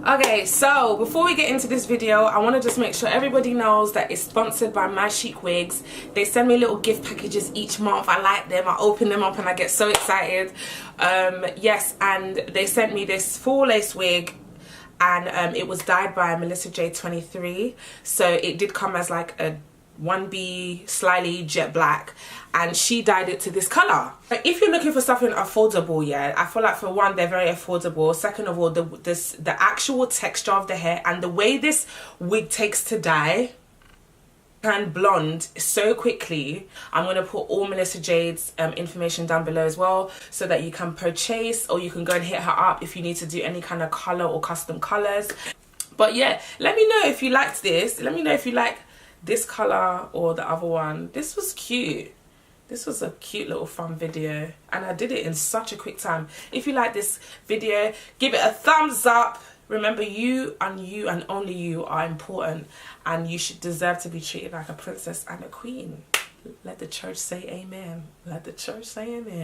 Okay, so before we get into this video, I want to just make sure everybody knows that it's sponsored by Mychicwigs. They send me little gift packages each month. I like them, I open them up and I get so excited. Yes, and they sent me this full lace wig, and it was dyed by Melissa J23, so it did come as like a 1B slightly jet black, and she dyed it to this color. But if you're looking for something affordable, yeah, I feel like for one, they're very affordable. Second of all, the actual texture of the hair and the way this wig takes to dye and blonde so quickly. I'm going to put all Melissa Jade's information down below as well, so that you can purchase, or you can go and hit her up if you need to do any kind of color or custom colors. But yeah, let me know if you liked this. Let me know if you like this color or the other one. This was cute. This was a cute little fun video, and I did it in such a quick time. If you like this video, give it a thumbs up. Remember, you and only you are important, and you should deserve to be treated like a princess and a queen. Let the church say amen. Let the church say amen.